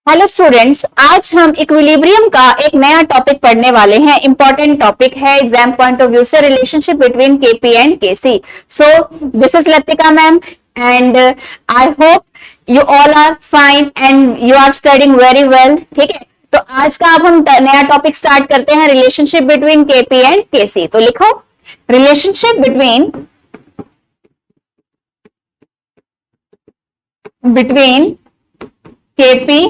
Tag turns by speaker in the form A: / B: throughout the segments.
A: Hello students, आज हम equilibrium का एक नया टॉपिक पढ़ने वाले हैं। इंपॉर्टेंट टॉपिक है एग्जाम पॉइंट ऑफ व्यू से, relationship between KP and KC. So this is Latika ma'am and I hope you all are fine and you are studying very well. ठीक है, तो आज का अब हम नया टॉपिक स्टार्ट करते हैं, रिलेशनशिप बिटवीन केपी एंड केसी। तो लिखो, relationship between KP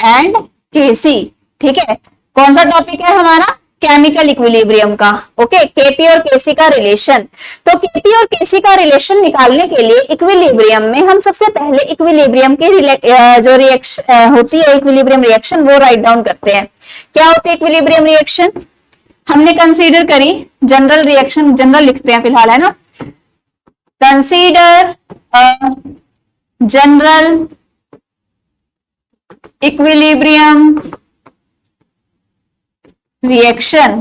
A: and KC. ठीक है, कौन सा टॉपिक है हमारा? केमिकल इक्विलिब्रियम का। ओके, केपी और केसी का रिलेशन। तो केपी और केसी का रिलेशन निकालने के लिए इक्विलिब्रियम में हम सबसे पहले इक्विलिब्रियम की जो रिएक्शन होती है, इक्विलिब्रियम रिएक्शन, वो राइट डाउन करते हैं। क्या होती है इक्विलिब्रियम रिएक्शन? हमने कंसीडर करी जनरल रिएक्शन, जनरल लिखते हैं फिलहाल, है ना। Consider general equilibrium reaction.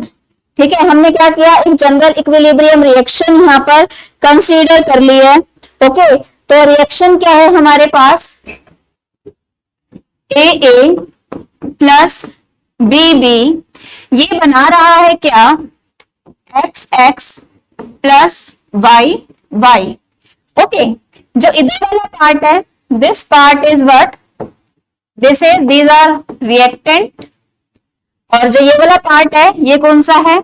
A: ठीक है, हमने क्या किया, एक जनरल इक्विलिब्रियम रिएक्शन यहां पर कंसीडर कर ली है। ओके, तो रिएक्शन क्या है हमारे पास? A A plus B B, ये बना रहा है क्या? X X plus Y Y. Okay, जो इधर वाला पार्ट है, this part is what? This is, these are reactant, और जो ये वाला पार्ट है ये कौन सा है?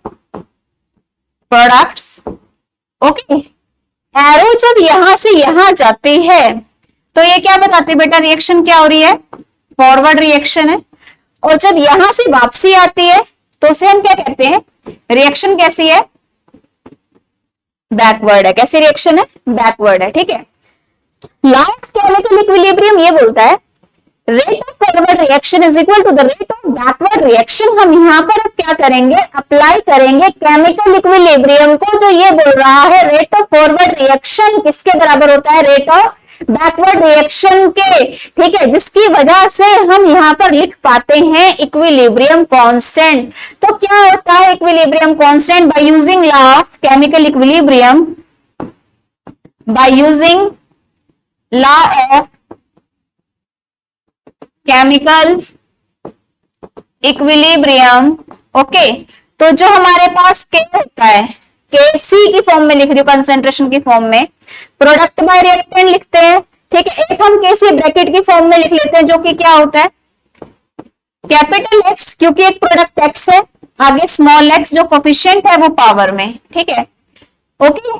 A: प्रोडक्ट्स। ओके, एरो जब यहां से यहां जाती है तो ये क्या बताती है बेटा? रिएक्शन क्या हो रही है? फॉरवर्ड रिएक्शन है। और जब यहां से वापसी आती है तो उसे हम क्या कहते हैं? रिएक्शन कैसी है? बैकवर्ड है। कैसी रिएक्शन है? बैकवर्ड है। ठीक है, लॉ ऑफ केमिकल इक्विलिब्रियम ये बोलता है rate of forward reaction is equal to the rate of backward reaction. हम यहां पर अब क्या करेंगे? अप्लाई करेंगे केमिकल इक्विलिब्रियम को। जो ये बोल रहा है रेट ऑफ फॉरवर्ड रिएक्शन किसके बराबर होता है? रेट ऑफ बैकवर्ड रिएक्शन के। ठीक है, जिसकी वजह से हम यहां पर लिख पाते हैं इक्विलिब्रियम कांस्टेंट। तो क्या होता है equilibrium constant? By using law of chemical equilibrium, by using law of chemical equilibrium. Okay, तो जो हमारे पास के होता है, के सी की फॉर्म में लिख रही हूं, कंसेंट्रेशन की फॉर्म में, प्रोडक्ट बाय रिएक्टेंट लिखते हैं। ठीक है, एक हम के सी ब्रैकेट की फॉर्म में लिख लेते हैं, जो कि क्या होता है? कैपिटल एक्स, क्योंकि एक प्रोडक्ट एक्स है, आगे स्मॉल एक्स जो कोफिशिएंट है वो पावर में। ठीक है, ओके,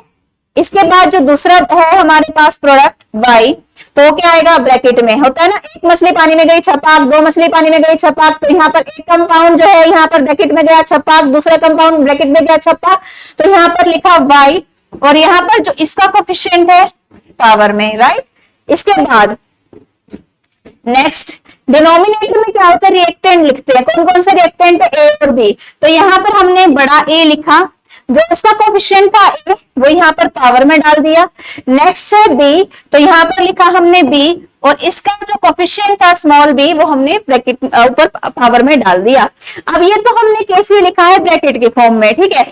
A: इसके बाद जो दूसरा है हमारे पास प्रोडक्ट वाई, तो क्या आएगा? ब्रैकेट में होता है ना, एक मछली पानी में गई छपाक, दो मछली पानी में गई छपाक, तो यहाँ पर एक कंपाउंड जो है यहाँ पर ब्रैकेट में गया छपाक, दूसरा कंपाउंड ब्रैकेट में गया छपाक, तो यहाँ पर लिखा वाई, और यहाँ पर जो इसका कोफिशिएंट है पावर में, राइट। इसके बाद नेक्स्ट डिनोमिनेटर में क्या होता है? रिएक्टेंट लिखते हैं। कौन कौन से रिएक्टेंट है? ए और बी। तो यहाँ पर हमने बड़ा ए लिखा, जो उसका कोफिशिएंट था ए, वो यहाँ पर पावर में डाल दिया। नेक्स्ट है बी, तो यहाँ पर लिखा हमने बी, और इसका जो कोफिशिएंट था स्मॉल बी, वो हमने ब्रैकेट ऊपर पावर में डाल दिया। अब ये तो हमने कैसे लिखा है? ब्रैकेट के फॉर्म में। ठीक है,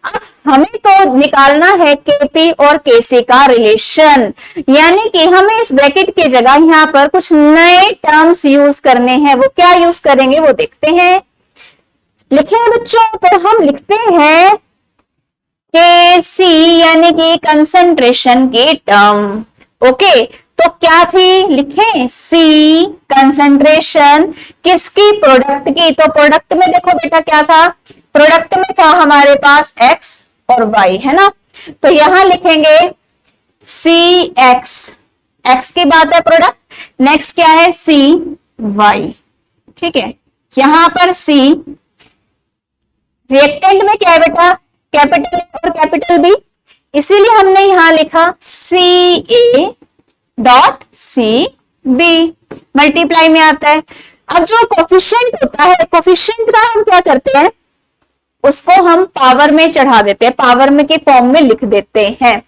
A: अब हमें तो निकालना है केपी और केसी का रिलेशन, यानी कि हमें इस ब्रैकेट की जगह यहाँ पर कुछ नए टर्म्स यूज करने हैं। वो क्या यूज करेंगे वो देखते हैं। लिखें बच्चों, तो हम लिखते हैं के सी, यानी कि कंसंट्रेशन की टर्म। ओके, तो क्या थी? लिखें सी कंसंट्रेशन किसकी? प्रोडक्ट की। तो प्रोडक्ट में देखो बेटा क्या था? प्रोडक्ट में था हमारे पास एक्स और वाई, है ना। तो यहां लिखेंगे सी एक्स, एक्स की बात है प्रोडक्ट। नेक्स्ट क्या है? सी वाई। ठीक है, यहां पर सी, रिएक्टेंट में क्या है बेटा? कैपिटल और कैपिटल बी, इसीलिए हमने यहां लिखा C A dot C B, multiply में आता है। अब जो कोफिशिएंट होता है, कोफिशिएंट का हम क्या करते हैं? उसको हम पावर में चढ़ा देते हैं, पावर में के फॉर्म में लिख देते हैं।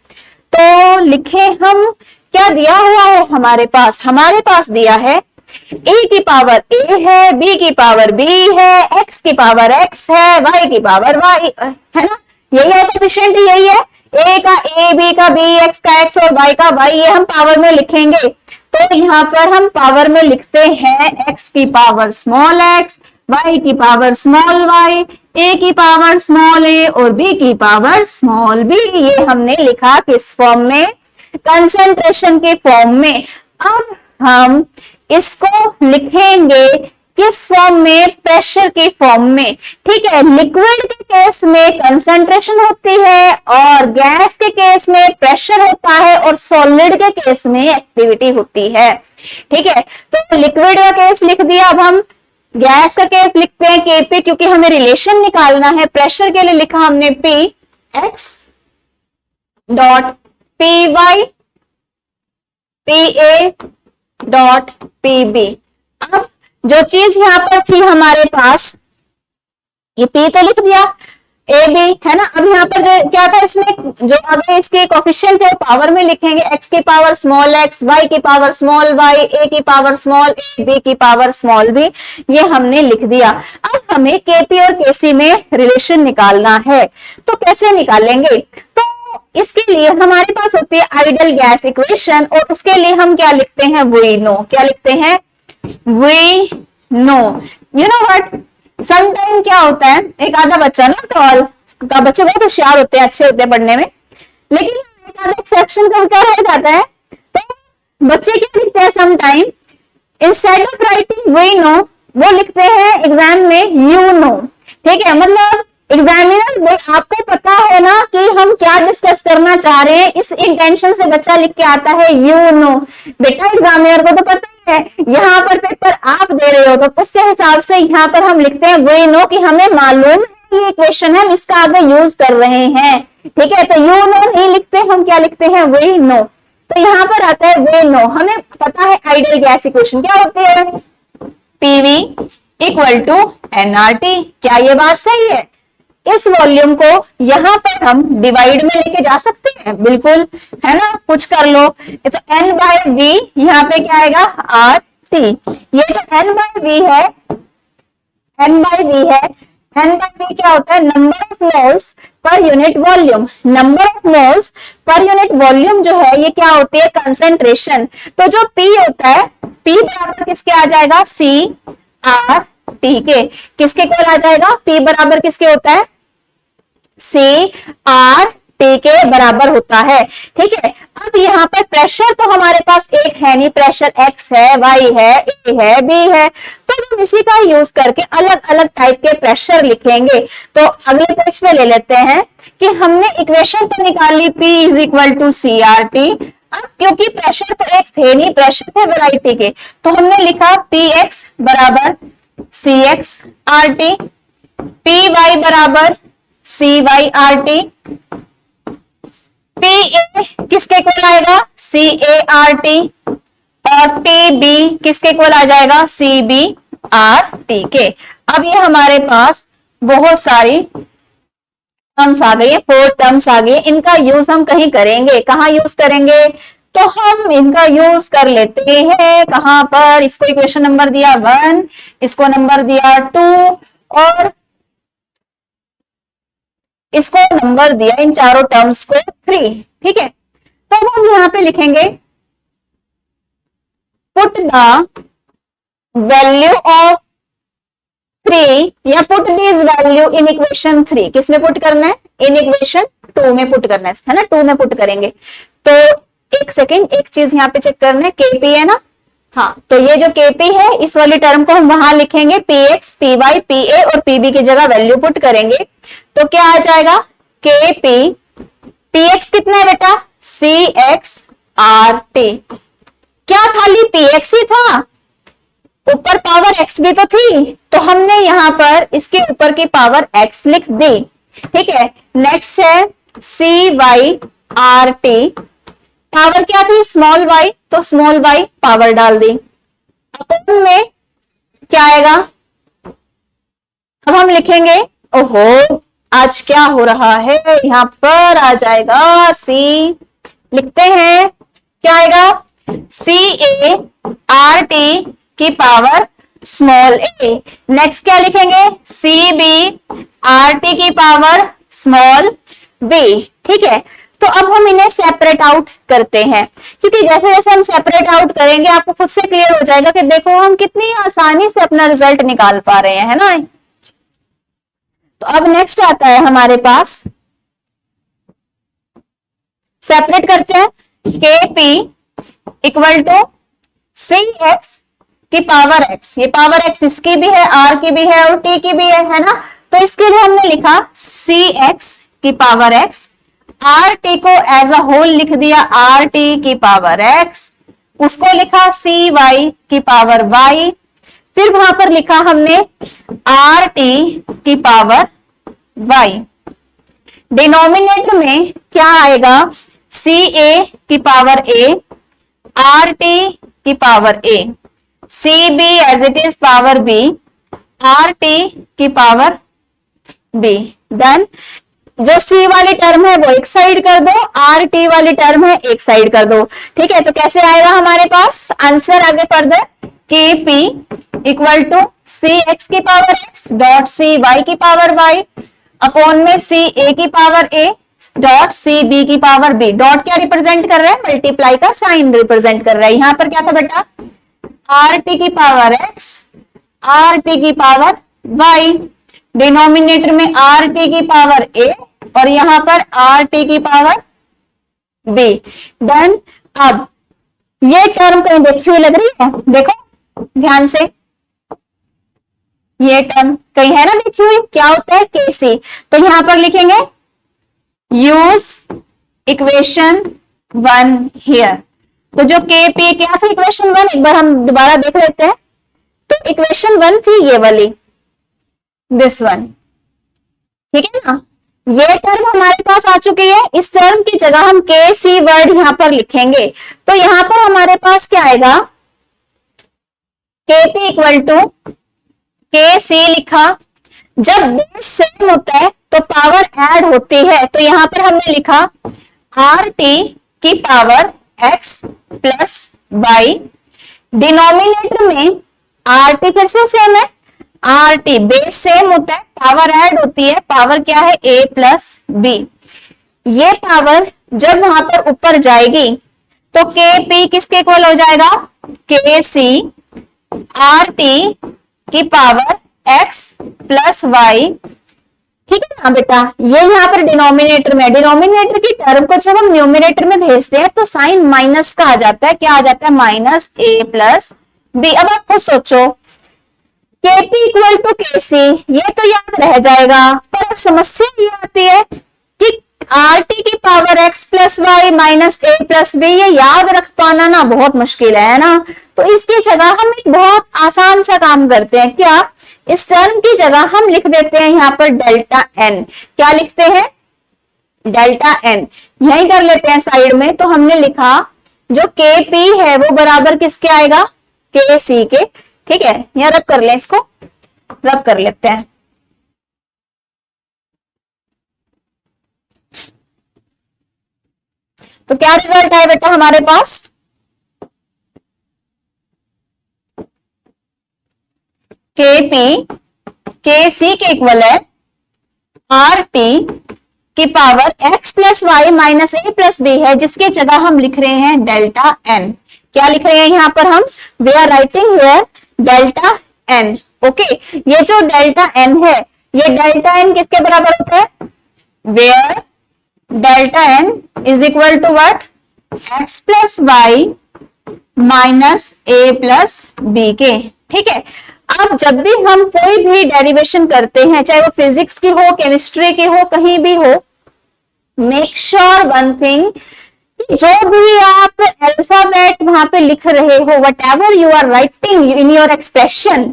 A: तो लिखे हम, क्या दिया हुआ है हमारे पास? हमारे पास दिया है ए की पावर ए है, बी की पावर बी है, एक्स की पावर एक्स है, वाई की पावर वाई है ना। यही है कोफिशिएंट, यही है। ए का ए, बी का बी, एक्स का एक्स और वाई का वाई, ये हम पावर में लिखेंगे। तो यहाँ पर हम पावर में लिखते हैं x की पावर स्मॉल x, y की पावर स्मॉल y, a की पावर स्मॉल a और b की पावर स्मॉल b। ये हमने लिखा किस फॉर्म में, कंसंट्रेशन के फॉर्म में। अब हम इसको लिखेंगे किस फॉर्म में, प्रेशर के फॉर्म में। ठीक है, लिक्विड के केस में कंसंट्रेशन होती है और गैस के केस में प्रेशर होता है और सॉलिड के केस में एक्टिविटी होती है। ठीक है, तो लिक्विड का केस लिख दिया। अब हम गैस का केस लिखते हैं Kp, क्योंकि हमें रिलेशन निकालना है। प्रेशर के लिए लिखा हमने Px dot Py Pa dot Pb। अब जो चीज यहां पर थी हमारे पास, ये P तो लिख दिया, ए बी है ना। अब यहाँ पर जो क्या था, इसमें जो अगर इसके कोफिशिएंट है पावर में लिखेंगे, x की पावर स्मॉल x, y की पावर स्मॉल y, a की पावर स्मॉल a, b की पावर स्मॉल b। ये हमने लिख दिया। अब हमें Kp और Kc में रिलेशन निकालना है, तो कैसे निकालेंगे? तो इसके लिए हमारे पास होती है आइडियल गैस इक्वेशन, और उसके लिए हम क्या लिखते हैं, वी नो। क्या लिखते हैं, we know. You know what, sometime क्या होता है, एक आधा बच्चा ना, तो बच्चे बहुत होशियार होते हैं, अच्छे होते हैं पढ़ने में, लेकिन एक आधा एक्सेप्शन का क्या रह जाता है, तो बच्चे क्या लिखते हैं sometime, instead of writing we know, वो लिखते हैं एग्जाम में यू नो। ठीक है, मतलब एग्जामिनर आपको पता है ना कि हम क्या डिस्कस करना चाह रहे हैं, इस इंटेंशन से बच्चा लिख के आता है यू नो। बेटा एग्जामिनर को तो पता ही है, यहाँ पर पेपर आप दे रहे हो, तो उसके हिसाब से यहाँ पर हम लिखते हैं वी नो, कि हमें मालूम है ये इक्वेशन है, हम इसका आगे यूज कर रहे हैं। ठीक है, तो यू नो नहीं लिखते, हम क्या लिखते हैं, वी नो। तो यहाँ पर आता है वी नो, हमें पता है आइडियल गैस इक्वेशन क्या होती है, पीवी इक्वल टू एनआरटी। क्या ये बात सही है? इस वॉल्यूम को यहाँ पर हम डिवाइड में लेके जा सकते हैं, बिल्कुल, है ना, कुछ कर लो। तो n बाय वी, यहाँ पे क्या आएगा, आर टी। ये जो n बाय वी है, n बाय वी क्या होता है, number of moles per unit volume. Number of moles per unit volume जो है, ये क्या होती है, कंसेंट्रेशन। तो जो P होता है, P बराबर किसके आ जाएगा, सी आर टी के। किसके इक्वल आ जाएगा, P बराबर किसके होता है, सी आर टी के बराबर होता है। ठीक है, अब यहाँ पर प्रेशर तो हमारे पास एक है नहीं, प्रेशर x है, y है, a है, b है, तो हम इसी का यूज करके अलग अलग टाइप के प्रेशर लिखेंगे। तो अगले पेज पे ले लेते हैं कि हमने इक्वेशन तो निकाली P is equal to C R T. अब क्योंकि प्रेशर तो एक थे नहीं, प्रेशर थे वैरायटी के, तो हमने लिखा Px बराबर C X R T, Py बराबर C Y R T, P A किसके इक्वल आएगा, सी ए आर टी, और पी बी किसके इक्वल आ जाएगा, सी बी आर टी के। अब ये हमारे पास बहुत सारी टर्म्स आ गई है, 4 टर्म्स आ गई। इनका यूज हम कहीं करेंगे, कहाँ यूज करेंगे, तो हम इनका यूज कर लेते हैं कहां पर, इसको इक्वेशन नंबर दिया 1, इसको नंबर दिया 2 और इसको नंबर दिया, इन चारों टर्म्स को 3। ठीक है, तो अब हम यहां पे लिखेंगे पुट द वैल्यू ऑफ 3 या put this value in equation 3। किसमें पुट करना है, इन इक्वेशन 2 में पुट करना है ना, 2 में पुट करेंगे। तो एक सेकेंड, एक चीज यहाँ पे चेक करना है, Kp है ना, हाँ, तो ये जो Kp है, इस वाली टर्म को हम वहां लिखेंगे Px, Py, Pa और Pb की जगह वैल्यू पुट करेंगे, तो क्या आ जाएगा, Kp, Px कितना है बेटा, Cx RT। क्या खाली Px ही था, ऊपर पावर x भी तो थी, तो हमने यहां पर इसके ऊपर की पावर x लिख दी। ठीक है, नेक्स्ट है Cy RT, पावर क्या थी, स्मॉल y, तो स्मॉल y पावर डाल दी। अपन में क्या आएगा, अब हम लिखेंगे, ओहो आज क्या हो रहा है, यहां पर आ जाएगा C, लिखते हैं क्या आएगा, CA RT की पावर स्मॉल a। नेक्स्ट क्या लिखेंगे, CB RT की पावर स्मॉल b। ठीक है, तो अब हम इन्हें सेपरेट आउट करते हैं, क्योंकि जैसे जैसे हम सेपरेट आउट करेंगे आपको खुद से क्लियर हो जाएगा कि देखो हम कितनी आसानी से अपना रिजल्ट निकाल पा रहे हैं, है ना। तो अब नेक्स्ट आता है हमारे पास, सेपरेट करते हैं, K P equal to C X की पावर एक्स, ये पावर एक्स इसकी भी है, आर की भी है और टी की भी है ना। तो इसके लिए हमने लिखा सी एक्स की पावर एक्स, आर टी को एज अ होल लिख दिया आर टी की पावर एक्स, उसको लिखा सी वाई की पावर वाई, फिर वहां पर लिखा हमने आर टी की पावर वाई। डिनोमिनेटर में क्या आएगा, सी ए की पावर ए, आर टी की power A, C B as it is power B, R T की पावर बी। देन जो सी वाली टर्म है वो एक साइड कर दो, आर टी वाली टर्म है एक साइड कर दो। ठीक है, तो कैसे आएगा हमारे पास आंसर, आगे further, K P equal to C X की power X dot C Y की पावर वाई अपॉन में सी ए की power A dot C B की पावर बी। डॉट क्या रिप्रेजेंट कर रहा है, मल्टीप्लाई का साइन रिप्रेजेंट कर रहा है। यहां पर क्या था बेटा, आर टी की पावर एक्स, आर टी की पावर वाई, डिनोमिनेटर में आर टी की पावर ए और यहां पर आर टी की पावर बी। डन। अब ये टर्म कहीं देखी हुई लग रही है, देखो ध्यान से, ये टर्म कहीं है ना देखी हुई, क्या होता है, केसी। तो यहां पर लिखेंगे यूज इक्वेशन 1 हियर। तो जो के पी क्या था इक्वेशन 1, एक बार हम दोबारा देख लेते हैं। तो इक्वेशन 1 थी ये वाली, दिस वन, ठीक है ना। ये टर्म हमारे पास आ चुकी है, इस टर्म की जगह हम के सी वर्ड यहां पर लिखेंगे। तो यहां पर हमारे पास क्या आएगा, के पी इक्वल टू के सी लिखा, जब बेस सेम होता है तो पावर ऐड होती है, तो यहां पर हमने लिखा आर टी की power X plus Y, denominator में आर टी फिर से सेम है, आर टी बेस सेम होता है, पावर ऐड होती है, पावर क्या है ए प्लस बी। ये पावर जब वहां पर ऊपर जाएगी तो के पी किसके इक्वल हो जाएगा, के सी आर टी की पावर एक्स प्लस वाई। ठीक है ना बेटा, ये यहाँ पर डिनोमिनेटर में, डिनोमिनेटर की टर्म को जब हम न्यूमिनेटर में भेजते हैं तो साइन माइनस का आ जाता है, क्या आ जाता है, माइनस ए प्लस बी। अब आप खुद सोचो, के पी इक्वल टू के सी, ये तो याद रह जाएगा, पर अब समस्या ये आती है कि आर टी की power X plus Y minus A plus B, ये याद रख पाना ना बहुत मुश्किल है ना। तो इसकी जगह हम एक बहुत आसान सा काम करते हैं, क्या, इस टर्म की जगह हम लिख देते हैं यहाँ पर डेल्टा एन। क्या लिखते हैं, डेल्टा एन, यही कर लेते हैं साइड में। तो हमने लिखा जो के पी है वो बराबर किसके आएगा, के सी के। ठीक है, यहाँ रब कर लें, इसको रब कर लेते हैं। तो क्या रिजल्ट आया बेटा हमारे पास, के पी के सी के इक्वल है आर टी की power X plus Y minus A plus B है, जिसकी जगह हम लिख रहे हैं डेल्टा एन। क्या लिख रहे हैं यहाँ पर हम, we are writing here delta N. Okay, ये जो डेल्टा एन है, ये डेल्टा एन किसके बराबर होता है, where delta N is equal to what, X plus Y minus A plus B के। ठीक है, अब जब भी हम कोई भी डेरिवेशन करते हैं, चाहे वो फिजिक्स की हो, केमिस्ट्री की हो, कहीं भी हो, मेक श्योर वन थिंग, जो भी आप अल्फाबेट वहां पे लिख रहे हो, whatever you are writing in your expression,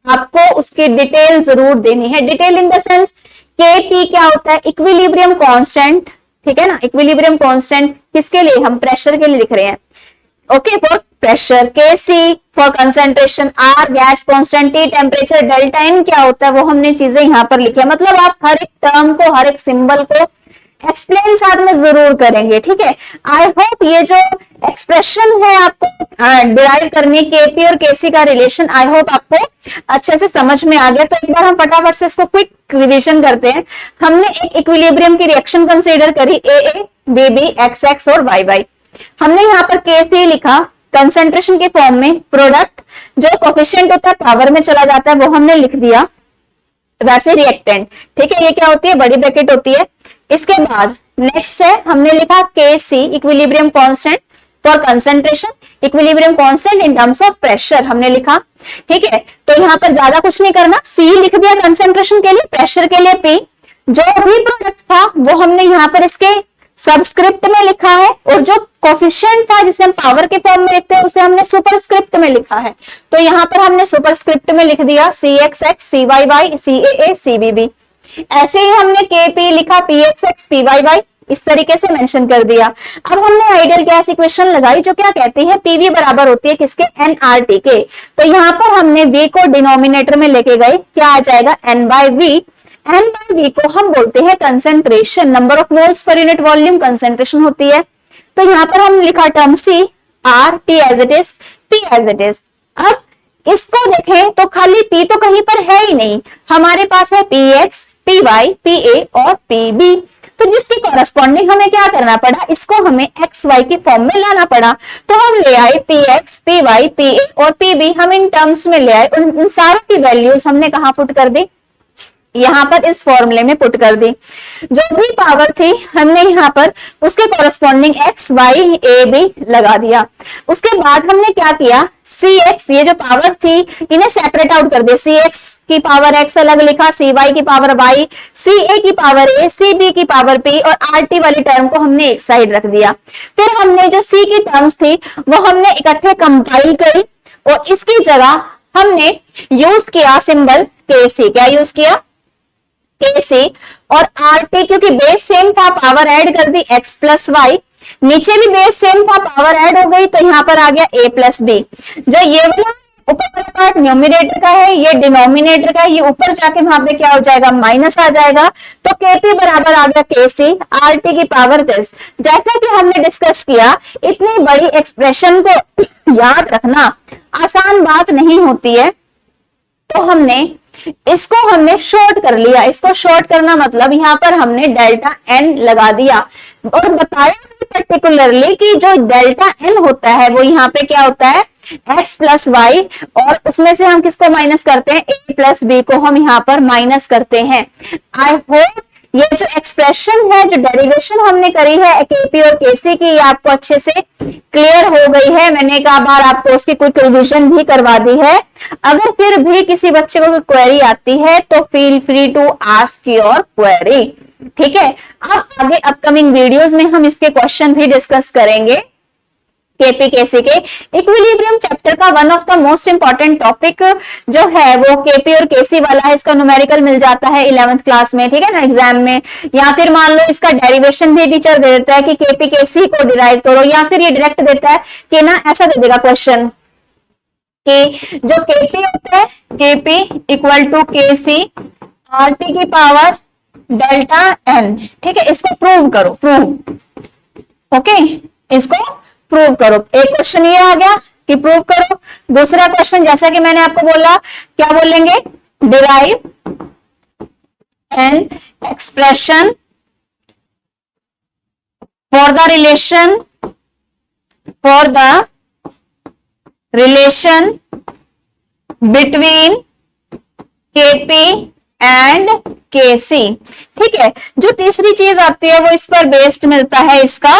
A: आपको उसकी डिटेल जरूर देनी है। Detail in the sense, K P क्या होता है, इक्विलिब्रियम कांस्टेंट। ठीक है ना, इक्विलिब्रियम कांस्टेंट किसके लिए, हम प्रेशर के लिए लिख रहे हैं। Okay, for pressure, K C for concentration, R gas constant, T temperature, delta N क्या होता है वो हमने चीजें यहाँ पर लिखी है। मतलब आप हर एक टर्म को, हर एक सिंबल को एक्सप्लेन साथ में जरूर करेंगे, ठीक है। आई होप ये जो एक्सप्रेशन है आपको डिराइव करने केपी और केसी का रिलेशन, आई होप आपको अच्छे से समझ में आ गया। तो एक बार हम फटाफट से इसको क्विक रिवीजन करते हैं। हमने एक इक्विलिब्रियम की रिएक्शन कंसीडर करी, A B B, X X और वाई वाई। हमने यहाँ पर केसी लिखा कंसेंट्रेशन के फॉर्म में, प्रोडक्ट जो कोफिशिएंट होता है पावर में चला जाता है वो हमने लिख दिया, वैसे रिएक्टेंट, ठीक है। ये क्या होती है, बड़ी ब्रैकेट होती है। इसके बाद नेक्स्ट है हमने लिखा K C equilibrium constant for concentration, equilibrium constant in terms of pressure हमने लिखा, ठीक है। तो यहाँ पर ज्यादा कुछ नहीं करना, सी लिख दिया कंसेंट्रेशन के लिए, प्रेशर के लिए पी। जो भी प्रोडक्ट था वो हमने यहाँ पर इसके सबस्क्रिप्ट में लिखा है, और जो कोफिशिएंट था जिसे हम पावर के फॉर्म में लिखते हैं उसे हमने सुपरस्क्रिप्ट में लिखा है। तो यहाँ पर हमने सुपरस्क्रिप्ट में लिख दिया C X X, C Y Y, C A C B B. ऐसे ही हमने के पी लिखा, P X X, P Y Y, इस तरीके से मेंशन कर दिया। अब हमने आइडियल गैस इक्वेशन लगाई जो क्या कहती है, पीवी बराबर होती है किसके, एनआरटी के। तो यहाँ पर हमने वी को डिनोमिनेटर में लेके गए, क्या आ जाएगा, N by V. N by V को हम बोलते हैं concentration, number of moles per unit volume concentration होती है। तो यहाँ पर हम लिखा term C, R T as it is, P as it is. अब इसको देखें तो खाली पी तो कहीं पर है ही नहीं, हमारे पास है P X, P Y, P A और पी बी। तो जिसकी कॉरेस्पॉन्डिंग हमें क्या करना पड़ा, इसको हमें एक्स वाई की फॉर्म में लाना पड़ा। तो हम ले आए P X, P Y, P A और पी बी, हम इन टर्म्स में ले आए और इन सारों की वैल्यूज हमने कहां पुट कर दी, यहाँ पर इस फॉर्मूले में पुट कर दी। जो भी पावर थी हमने यहाँ पर उसके corresponding X Y A B लगा दिया। उसके बाद हमने क्या किया, सी एक्स, ये जो पावर थी इन्हें सेपरेट आउट कर दिया, सी एक्स की पावर एक्स अलग लिखा, सी वाई की पावर वाई, सी ए की पावर ए, सी बी की पावर पी और आर टी वाली टर्म को हमने एक साइड रख दिया। फिर हमने जो सी की टर्म्स थी वो हमने इकट्ठे कंपाइल करी और इसकी जगह हमने यूज किया सिंबल के सी। क्या यूज किया, के सी। और आर टी क्योंकि बेस सेम था, पावर ऐड कर दी एक्स प्लस वाई, नीचे भी बेस सेम था, पावर ऐड हो गई तो यहाँ पर आ गया ए प्लस बी। जो ये वाला ऊपर वाला पार्ट न्यूमिनेटर का है, ये डिनोमिनेटर का है, ये ऊपर जाके वहां पे क्या हो जाएगा, माइनस आ जाएगा। तो केपी बराबर आ गया के सी, आर टी की पावर 10। जैसा कि हमने डिस्कस किया, इतनी बड़ी एक्सप्रेशन को याद रखना आसान बात नहीं होती है, तो हमने शॉर्ट कर लिया। इसको शॉर्ट करना मतलब यहाँ पर हमने डेल्टा एन लगा दिया और बताया पर्टिकुलरली कि जो डेल्टा एन होता है वो यहाँ पे क्या होता है, एक्स प्लस वाई, और उसमें से हम किसको माइनस करते हैं, ए प्लस बी को हम यहाँ पर माइनस करते हैं। आई होप ये जो एक्सप्रेशन है, जो डेरिवेशन हमने करी है केपी और केसी की, ये आपको अच्छे से क्लियर हो गई है। मैंने एक बार आपको उसकी क्विक रिवीजन भी करवा दी है। अगर फिर भी किसी बच्चे को क्वेरी आती है तो feel free to ask your query, ठीक है। अब आगे अपकमिंग वीडियोस में हम इसके क्वेश्चन भी डिस्कस करेंगे। केपी केसी के इक्विलिब्रियम चैप्टर का one of the most important topic जो है वो केपी और केसी वाला है। इसका न्यूमेरिकल मिल जाता है 11th क्लास में, ठीक है ना, एग्जाम में। या फिर मान लो इसका डेरिवेशन भी टीचर दे देता है कि केपी केसी को डिराइव करो, या फिर ये डायरेक्ट देता है कि ना ऐसा दे देगा क्वेश्चन कि जो केपी होता है, KP equal to KC R T की पावर डेल्टा एन, ठीक है। इसको प्रूव करो, प्रूव, ओके, इसको प्रूव करो। एक क्वेश्चन ये आ गया कि प्रूव करो। दूसरा क्वेश्चन जैसा कि मैंने आपको बोला, क्या बोलेंगे, derive an expression for the relation between KP and KC, ठीक है। जो तीसरी चीज आती है वो इस पर बेस्ड मिलता है इसका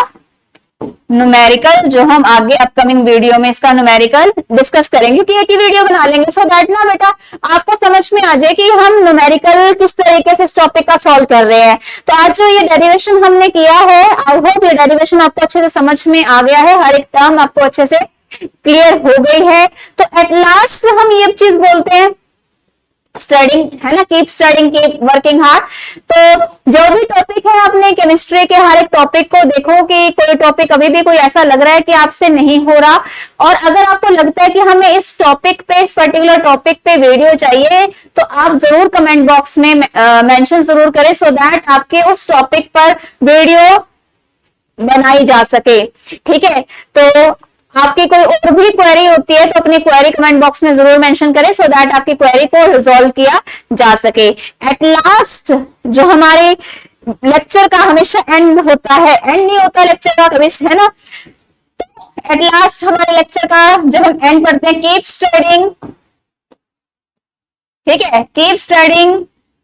A: न्यूमेरिकल, जो हम आगे अपकमिंग वीडियो में इसका न्यूमेरिकल डिस्कस करेंगे कि एक ही वीडियो बना लेंगे, सो दैट ना बेटा आपको समझ में आ जाए कि हम न्यूमेरिकल किस तरीके से इस टॉपिक का सॉल्व कर रहे हैं। तो आज जो ये डेरिवेशन हमने किया है, आई होप ये डेरिवेशन आपको अच्छे से समझ में आ गया है, हर एक टर्म आपको अच्छे से क्लियर हो गई है। तो एट लास्ट हम ये चीज बोलते हैं स्टडिंग, है ना, keep studying, keep working hard. तो जो भी टॉपिक है अपने केमिस्ट्री के हर एक टॉपिक को देखो कि कोई टॉपिक अभी भी कोई ऐसा लग रहा है कि आपसे नहीं हो रहा, और अगर आपको लगता है कि हमें इस टॉपिक पे, इस पर्टिकुलर टॉपिक पे वीडियो चाहिए, तो आप जरूर कमेंट बॉक्स में मेंशन जरूर करें, सो दैट आपके उस टॉपिक पर वीडियो बनाई जा सके। ठीक है, तो आपकी कोई और भी क्वेरी होती है तो अपनी क्वेरी कमेंट बॉक्स में जरूर मेंशन करें, सो दैट आपकी क्वेरी को रिजॉल्व किया जा सके। एट लास्ट जो हमारे लेक्चर का हमेशा एंड होता है, एंड नहीं होता लेक्चर का कभी, है ना, एट लास्ट हमारे लेक्चर का जब हम एंड पढ़ते हैं, कीप स्टडिंग, ठीक है, keep studying,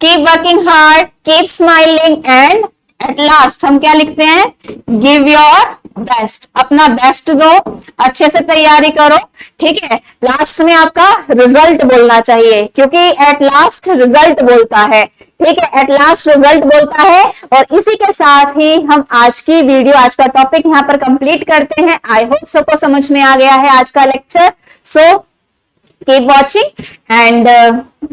A: keep working hard, keep smiling, and at last हम क्या लिखते हैं, गिव योर बेस्ट, अपना बेस्ट दो, अच्छे से तैयारी करो। ठीक है, लास्ट में आपका रिजल्ट बोलना चाहिए, क्योंकि एट लास्ट रिजल्ट बोलता है। ठीक है, एट लास्ट रिजल्ट बोलता है। और इसी के साथ ही हम आज की वीडियो, आज का टॉपिक यहाँ पर कंप्लीट करते हैं। आई होप सबको समझ में आ गया है आज का lecture. So keep watching and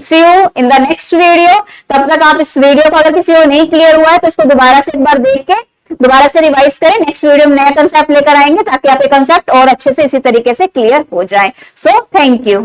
A: see you in the next video. तब तक आप इस वीडियो को अगर किसी को नहीं क्लियर हुआ है तो इसको दोबारा से एक बार देख के दोबारा से रिवाइज करें। नेक्स्ट वीडियो में नया कंसेप्ट लेकर आएंगे ताकि आपके कंसेप्ट और अच्छे से इसी तरीके से क्लियर हो जाए। So thank you.